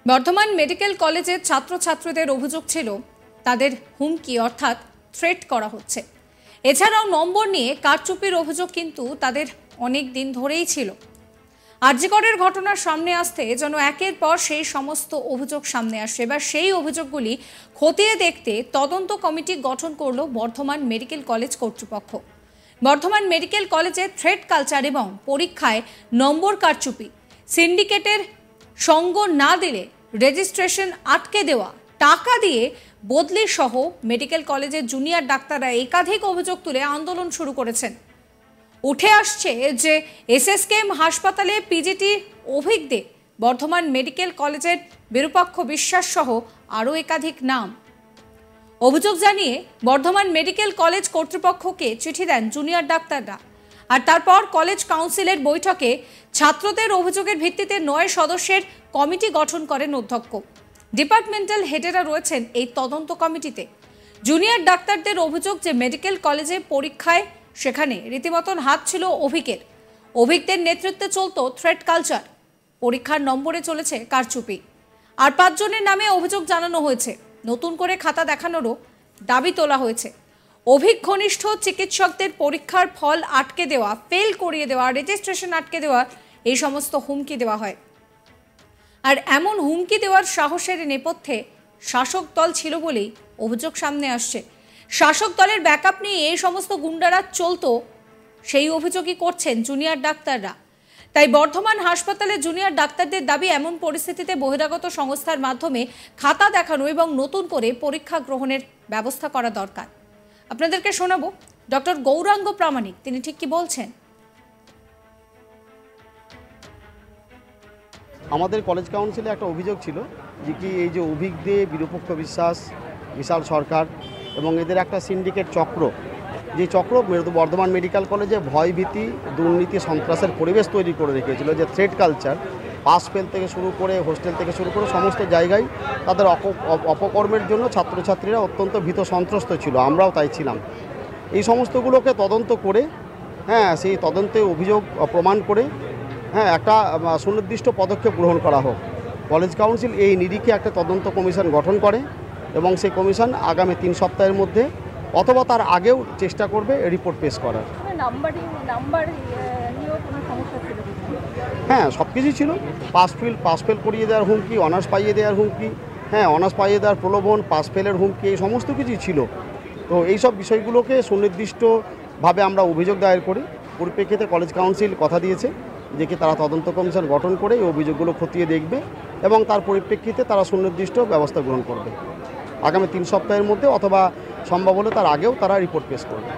Bardhaman medical কলেজের ছাত্রছাত্রীদের অভিযোগ ছিল তাদের হুমকি অর্থাৎ থ্রেট করা হচ্ছে। এছাড়াও নম্বর নিয়ে কারচুপির অভিযোগ কিন্তু তাদের অনেক দিন ধরেই ছিল। আরজিকরের ঘটনার সামনে আসতে যেন একের পর সেই সমস্ত অভিযোগ সামনে আসে। এবার সেই অভিযোগগুলি খতিয়ে দেখতে তদন্ত কমিটি গঠন করলো বর্ধমান মেডিকেল কলেজ কর্তৃপক্ষ। বর্ধমান মেডিকেল কলেজে থ্রেট কালচার এবং পরীক্ষায় নম্বর কারচুপি, সিন্ডিকেটের সঙ্গ না দিলে রেজিস্ট্রেশন আটকে দেওয়া, টাকা দিয়ে বদলি সহ মেডিকেল কলেজের জুনিয়র ডাক্তাররা একাধিক অভিযোগ তুলে আন্দোলন শুরু করেছেন। উঠে আসছে যে এসএসকেএম হাসপাতালে পিজিটি অভিজ্ঞ দে, বর্ধমান মেডিকেল কলেজের বিরূপাক্ষ বিশ্বাস সহ আরও একাধিক নাম। অভিযোগ জানিয়ে বর্ধমান মেডিকেল কলেজ কর্তৃপক্ষকে চিঠি দেন জুনিয়র ডাক্তাররা। আর তারপর কলেজ কাউন্সিলের বৈঠকে ছাত্রদের অভিযোগের ভিত্তিতে 9 সদস্যের কমিটি গঠন করেন অধ্যক্ষ। ডিপার্টমেন্টাল হেডেরা রয়েছেন এই তদন্ত কমিটিতে। জুনিয়র ডাক্তারদের অভিযোগ যে মেডিকেল কলেজে পরীক্ষায় সেখানে রীতিমতন হাত ছিল অভিজ্ঞদের নেতৃত্বে চলতো থ্রেট কালচার, পরীক্ষার নম্বরে চলেছে কারচুপি। আর 5 জনের নামে অভিযোগ জানানো হয়েছে। নতুন করে খাতা দেখানোরও দাবি তোলা হয়েছে। অভিঘনিষ্ঠ চিকিৎসকদের পরীক্ষার ফল আটকে দেওয়া, ফেল করিয়ে দেওয়া, রেজিস্ট্রেশন আটকে দেওয়া, এই সমস্ত হুমকি দেওয়া হয়। আর এমন হুমকি দেওয়ার সাহসের নেপথ্যে শাসক দল ছিল বলেই অভিযোগ সামনে আসছে। শাসক দলের ব্যাকআপ নিয়ে এই সমস্ত গুন্ডারা চলতো, সেই অভিযোগই করছেন জুনিয়র ডাক্তাররা। তাই বর্ধমান হাসপাতালে জুনিয়র ডাক্তারদের দাবি এমন পরিস্থিতিতে বহিরাগত সংস্থার মাধ্যমে খাতা দেখানো এবং নতুন করে পরীক্ষা গ্রহণের ব্যবস্থা করা দরকার। আপনাদেরকে শোনাবো ডক্টর গৌরাঙ্গ প্রামাণিক, তিনি ঠিক কি বলছেন। আমাদের কলেজ কাউন্সিলে একটা অভিযোগ ছিল যে কি এই যে অভিজ্ঞ, বিরূপাক্ষ বিশ্বাস, বিশাল সরকার এবং এদের একটা সিন্ডিকেট চক্র, যে চক্র বর্ধমান মেডিকেল কলেজে ভয়ভীতি, দুর্নীতি, সন্ত্রাসের পরিবেশ তৈরি করে রেখেছিল। যে থ্রেট কালচার, পাস ফেল থেকে শুরু করে হোস্টেল থেকে শুরু করে সমস্ত জায়গায় তাদের অপকর্মের জন্য ছাত্রছাত্রীরা অত্যন্ত ভীত সন্ত্রস্ত ছিল, আমরাও তাই ছিলাম। এই সমস্তগুলোকে তদন্ত করে সেই তদন্তে অভিযোগ প্রমাণ করে একটা সুনির্দিষ্ট পদক্ষেপ গ্রহণ করা হোক। কলেজ কাউন্সিল এই নিরিখে একটা তদন্ত কমিশন গঠন করে এবং সেই কমিশন আগামী 3 সপ্তাহের মধ্যে অথবা তার আগেও চেষ্টা করবে রিপোর্ট পেশ করার। সব কিছুই ছিল। পাস ফেল করিয়ে দেওয়ার হুমকি, অনার্স পাইয়ে দেওয়ার হুমকি, অনার্স পাইয়ে দেওয়ার প্রলোভন, পাস ফেলের হুমকি, এই সমস্ত কিছুই ছিল। তো এইসব বিষয়গুলোকে সুনির্দিষ্টভাবে আমরা অভিযোগ দায়ের করি। পরিপ্রেক্ষিতে কলেজ কাউন্সিল কথা দিয়েছে যে কি তারা তদন্ত কমিশন গঠন করে এই অভিযোগগুলো খতিয়ে দেখবে এবং তার পরিপ্রেক্ষিতে তারা সুনির্দিষ্ট ব্যবস্থা গ্রহণ করবে। আগামী 3 সপ্তাহের মধ্যে অথবা সম্ভব হলে তার আগেও তারা রিপোর্ট পেশ করবে।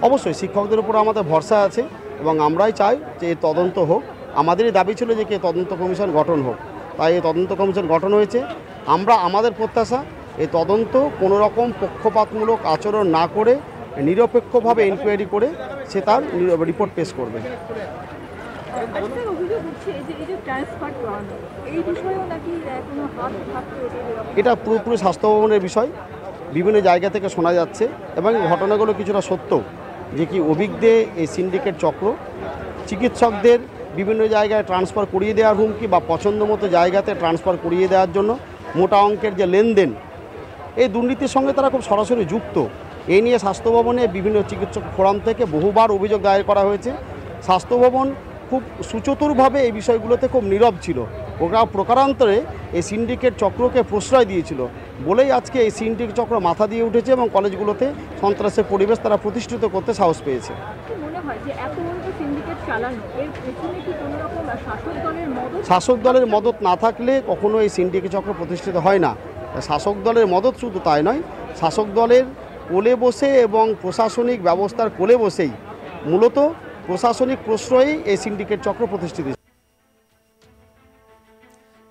অবশ্যই শিক্ষকদের উপর আমাদের ভরসা আছে এবং আমরাই চাই যে এই তদন্ত হোক। আমাদেরই দাবি ছিল যে কি তদন্ত কমিশন গঠন হোক, তাই এই তদন্ত কমিশন গঠন হয়েছে। আমাদের প্রত্যাশা এই তদন্ত কোনো রকম পক্ষপাতমূলক আচরণ না করে নিরপেক্ষভাবে ইনকোয়ারি করে সে তার রিপোর্ট পেশ করবে। এটা পুরোপুরি স্বাস্থ্য ভবনের বিষয়, বিভিন্ন জায়গা থেকে শোনা যাচ্ছে এবং ঘটনাগুলো কিছুটা সত্য যে কি অভিজ্ঞ এই সিন্ডিকেট চক্র চিকিৎসকদের বিভিন্ন জায়গায় ট্রান্সফার করিয়ে দেওয়ার হুমকি বা পছন্দ মতো জায়গাতে ট্রান্সফার করিয়ে দেওয়ার জন্য মোটা অঙ্কের যে লেনদেন, এই দুর্নীতির সঙ্গে তারা খুব সরাসরি যুক্ত। এই নিয়ে স্বাস্থ্য ভবনে বিভিন্ন চিকিৎসক ফোরাম থেকে বহুবার অভিযোগ দায়ের করা হয়েছে। স্বাস্থ্য ভবন খুব সুচতুরভাবে এই বিষয়গুলোতে খুব নীরব ছিল। ওরা প্রকারান্তরে এই সিন্ডিকেট চক্রকে প্রশ্রয় দিয়েছিল বলেই আজকে এই সিন্ডিকেট চক্র মাথা দিয়ে উঠেছে এবং কলেজগুলোতে সন্ত্রাসের পরিবেশ তারা প্রতিষ্ঠিত করতে সাহস পেয়েছে। শাসক দলের মদত না থাকলে কখনো এই সিন্ডিকেট চক্র প্রতিষ্ঠিত হয় না। শাসক দলের মদত শুধু তাই নয়, শাসক দলের কোলে বসে এবং প্রশাসনিক ব্যবস্থার কোলে বসেই মূলত প্রশাসনিক প্রশ্রয়েই এই সিন্ডিকেট চক্র প্রতিষ্ঠিত।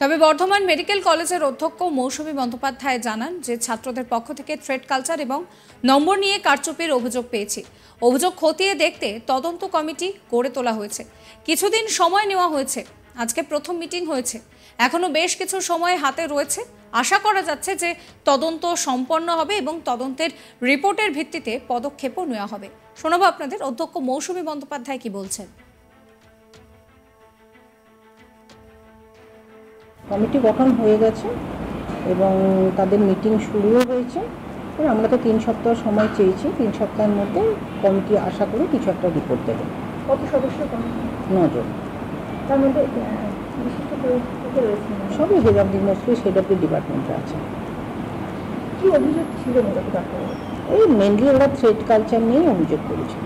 তবে বর্ধমান মেডিকেল কলেজের অধ্যক্ষ মৌসুমী বন্দ্যোপাধ্যায় জানান যে ছাত্রদের পক্ষ থেকে থ্রেট কালচার এবং নম্বর নিয়ে কারচুপির অভিযোগ পেয়েছি। অভিযোগ খতিয়ে দেখতে তদন্ত কমিটি গড়ে তোলা হয়েছে। কিছুদিন সময় নেওয়া হয়েছে। আজকে প্রথম মিটিং হয়েছে। এখনো বেশ কিছু সময় হাতে রয়েছে। আশা করা যাচ্ছে যে তদন্ত সম্পন্ন হবে এবং তদন্তের রিপোর্টের ভিত্তিতে পদক্ষেপও নেওয়া হবে। শোনাবো আপনাদের অধ্যক্ষ মৌসুমী বন্দ্যোপাধ্যায় কি বলছেন। কমিটি গঠন হয়ে গেছে এবং তাদের মিটিং শুরুও হয়েছে। আমরা তো 3 সপ্তাহ সময় চেয়েছি, 3 সপ্তাহের মধ্যে কমিটি আশা করে কিছু একটা রিপোর্ট দেবে। কত সদস্য কমিটি? 9 জন। তার মধ্যে বিশিষ্ট রয়েছে সবই head of the mostly head of the ডিপার্টমেন্টে আছে। কি অভিযোগ ছিল মূলত ডাক্তারবাবু? এই মেনলি ওরা থ্রেড কালচার নিয়েই অভিযোগ করেছিল।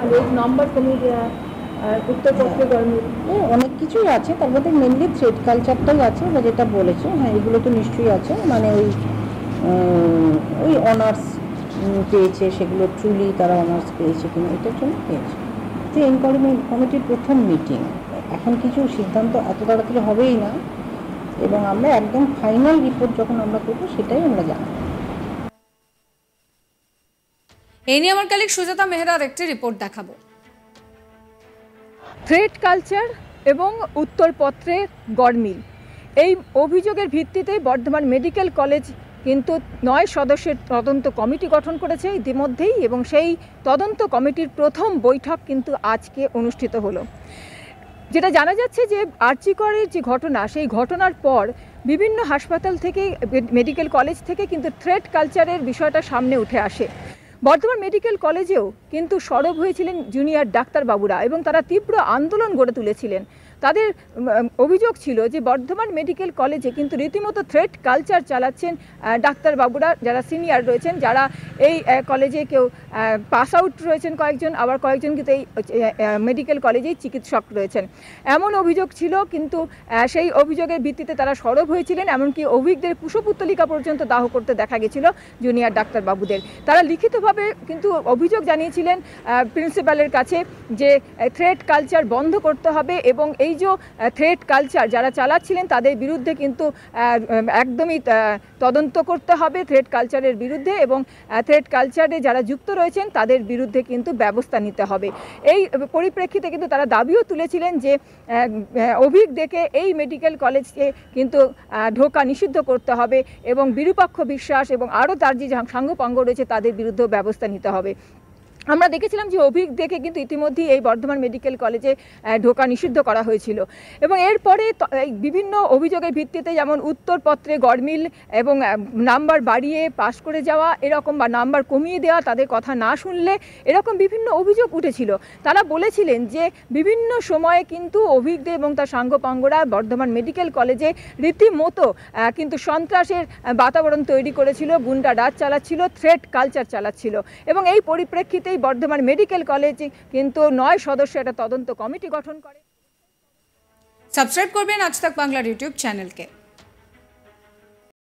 আর এই নাম্বার কমিয়ে দেওয়া, উত্তরপত্রে অনেক কিছুই আছে, তার মধ্যে মেনলি থ্রেড কালচারটাই আছে বা যেটা বলেছে। হ্যাঁ, এগুলো তো নিশ্চয়ই আছে, মানে ওই অনার্স পেয়েছে, সেগুলো ট্রুলি তারা অনার্স পেয়েছে কিনা এটার জন্য পেয়েছে। তো এনকোয়ারি কমিটির প্রথম মিটিং, এখন কিছু সিদ্ধান্ত এত তাড়াতাড়ি হবেই না, এবং আমরা একদম ফাইনাল রিপোর্ট যখন আমরা করবো সেটাই আমরা জানাবো। এই নিয়ে আমার কালিক সুজাতা মেহরার একটি রিপোর্ট দেখাবো। থ্রেড কালচার এবং উত্তরপত্রের গড়মিল, এই অভিযোগের ভিত্তিতেই বর্ধমান মেডিকেল কলেজ কিন্তু 9 সদস্যের তদন্ত কমিটি গঠন করেছে ইতিমধ্যেই, এবং সেই তদন্ত কমিটির প্রথম বৈঠক কিন্তু আজকে অনুষ্ঠিত হলো। যেটা জানা যাচ্ছে যে আরজি করের যে ঘটনা, সেই ঘটনার পর বিভিন্ন হাসপাতাল থেকে, মেডিকেল কলেজ থেকে কিন্তু থ্রেড কালচারের বিষয়টা সামনে উঠে আসে। বর্ধমান মেডিকেল কলেজেও কিন্তু সরব হয়েছিলেন জুনিয়র ডাক্তারবাবুরা এবং তারা তীব্র আন্দোলন গড়ে তুলেছিলেন। তাদের অভিযোগ ছিল যে বর্ধমান মেডিকেল কলেজে কিন্তু রীতিমতো থ্রেড কালচার চালাচ্ছেন ডাক্তারবাবুরা, যারা সিনিয়র রয়েছেন, যারা এই কলেজে কেউ পাস আউট রয়েছেন কয়েকজন, আবার কয়েকজন কিন্তু এই মেডিকেল কলেজেই চিকিৎসক রয়েছেন, এমন অভিযোগ ছিল। কিন্তু সেই অভিযোগের ভিত্তিতে তারা সরব হয়েছিলেন, এমনকি অভিজ্ঞদের কুশপুত্তলিকা পর্যন্ত দাহ করতে দেখা গেছিল জুনিয়র ডাক্তারবাবুদের। তারা লিখিতভাবে কিন্তু অভিযোগ জানিয়েছিলেন প্রিন্সিপালের কাছে যে থ্রেড কালচার বন্ধ করতে হবে, এবং এই যে থ্রেড কালচার যারা চালাচ্ছিলেন তাদের বিরুদ্ধে কিন্তু একদমই তদন্ত করতে হবে থ্রেড কালচারের বিরুদ্ধে, এবং থ্রেড কালচারে যারা যুক্ত রয়েছেন তাদের বিরুদ্ধে কিন্তু ব্যবস্থা নিতে হবে। এই পরিপ্রেক্ষিতে কিন্তু তারা দাবিও তুলেছিলেন যে অভিজ্ঞদেরকে এই মেডিকেল কলেজকে কিন্তু ঢোকা নিষিদ্ধ করতে হবে, এবং বিরূপাক্ষ বিশ্বাস এবং আরও তার যে সাঙ্গপাঙ্গ রয়েছে তাদের বিরুদ্ধেও ব্যবস্থা নিতে হবে। আমরা দেখেছিলাম যে অভিজ্ঞদেরকে কিন্তু ইতিমধ্যেই এই বর্ধমান মেডিকেল কলেজে ঢোকা নিষিদ্ধ করা হয়েছিল, এবং এরপরে বিভিন্ন অভিযোগের ভিত্তিতে যেমন উত্তরপত্রে গড়মিল এবং নাম্বার বাড়িয়ে পাস করে যাওয়া এরকম, বা নাম্বার কমিয়ে দেওয়া, তাদের কথা না শুনলে, এরকম বিভিন্ন অভিযোগ উঠেছিল। তারা বলেছিলেন যে বিভিন্ন সময়ে কিন্তু অভিজ্ঞদের এবং তার সাঙ্গপাঙ্গরা বর্ধমান মেডিকেল কলেজে রীতিমতো কিন্তু সন্ত্রাসের বাতাবরণ তৈরি করেছিল, গুন্ডা রাজ চালাচ্ছিল, থ্রেড কালচার চালাচ্ছিল, এবং এই পরিপ্রেক্ষিতে বর্ধমান মেডিকেল কলেজে কিন্তু 9 সদস্য একটা তদন্ত কমিটি গঠন করে। সাবস্ক্রাইব করবেন আজ তাক বাংলার ইউটিউব চ্যানেলকে।